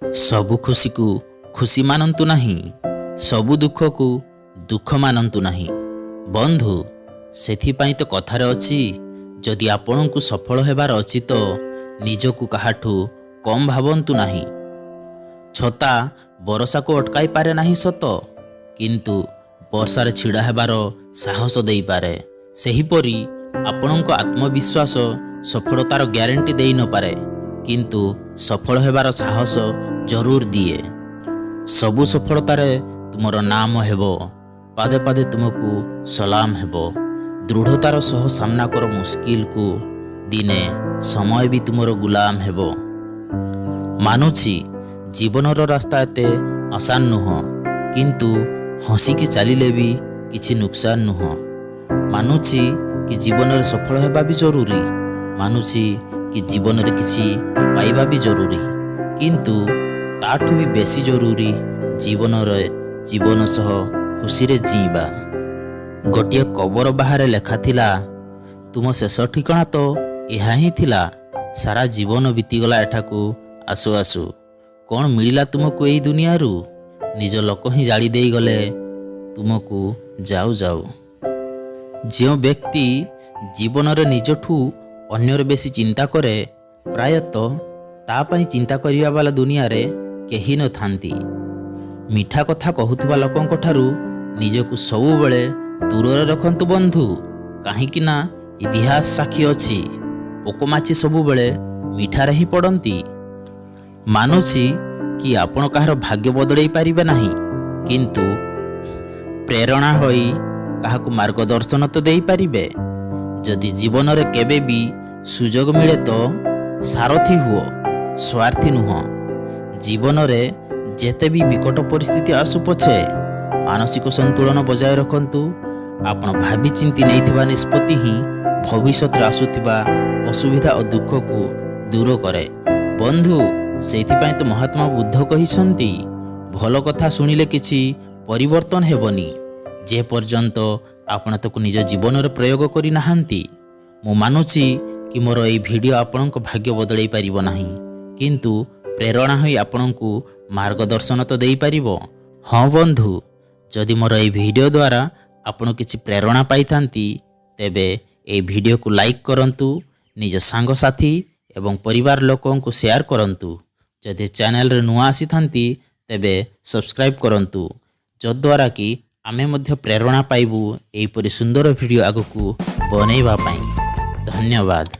सबु खुशी को खुशी मानतु नहीं, सबु दुख को दुख मानतु नहीं। बंधु सेथिपाई तो कथार अच्छी, जदि आपण को सफल हेबार अच्छी तो निजकु काहाठू कम भावंतु नहीं। छता बरसा को अटकाई पारे नहीं सत, किंतु वर्षार छिड़ा हेबार साहस देई पारे। सेहीपरि आपणक आत्मविश्वास सफलतार ग्यारंटी देई न पारे, किंतु सफल हेबार साहस जरूर दिए। सबु सफलतारे तुमर नाम हेबो, पादे पादे तुमको सलाम हेबो। दृढ़तार सह सामना कर मुश्किल को, दिने समय भी तुमर गुलाम हेबो। मानुछि जीवनर रास्ता एते आसान नुह, किंतु हसिकी चलिले भी किछि नुकसान नुह। मानुछि कि जीवन में सफल हेबा भी जरूरी, मानुछि कि जीवन में किछि पाइबा भी जरूरी, किंतु ताठू भी बेसी जरूरी जीवन सह खुशी रे जीवा। गोटिए कबर बाहर लेखा थिला, तुम शेष ठिकाना तो यह ही थिला। सारा जीवन बीतीगला एठाकू आसु आसु, कौन मिला तुमको यही दुनिया रू? निज लोक ही जाड़ी दे गले तुमको जाऊ जाऊ। जो व्यक्ति जीवन रे निजठू अन्यर बेसी चिंता करे, प्रायतः तापाई चिंता करिया वाला दुनिया रे केही न थांती। मीठा कथा कहूथुबा लोकंक ठारू निजकु सबु बेले दूर रे रखंतु बंधु, काहीकि ना इतिहास साक्षी अछि पोकमाची सबु बेले मीठारे ही पड़ती। मानुछि कि आपण काहर भाग्य बदलई पारिबे नाही, किंतु प्रेरणा होई काहाकु मार्गदर्शन तो देई पारिबे। जदि जीवन रे केबे भी सुजोग मिले तो सारथी हुओ, स्वार्थी नुह। जीवन रे जेते भी विकट परिस्थिति आसु पछे मानसिक संतुलन बजाय रखंतु। आपण भाबी चिंती नैथिबा निष्पत्ति ही भविष्यत रे आसुथिबा असुविधा और दुख को दूर करे। बंधु सेथिपाई तो महात्मा बुद्ध कहिसंती, भल कथा सुनिले किछि परिवर्तन हेबनी, जे पर्यंत आपण ताकू निज जीवन रे प्रयोग करि नाहांती। मु मानुछि कि मोर एई भिडियो आपणक भाग्य बदलई पारिबो नाही, किंतु प्रेरणा होई आपणकू मार्गदर्शन तो देई पारिबो। हाँ बंधु, जदि मोर एई भिडियो द्वारा आपण किछि प्रेरणा पाइथांती, तेबे एई भिडियो को लाइक करंतु, निज सांग साथी एवं परिवार लोकों को शेयर करंतु। जदि चैनल रे नुआ आसी थांती तेबे सब्सक्राइब करंतु, जद्वारा कि आमे मध्य प्रेरणा पाइबू एहिपरि सुंदर भिडियो आगकू बनैबा पाई। धन्यवाद।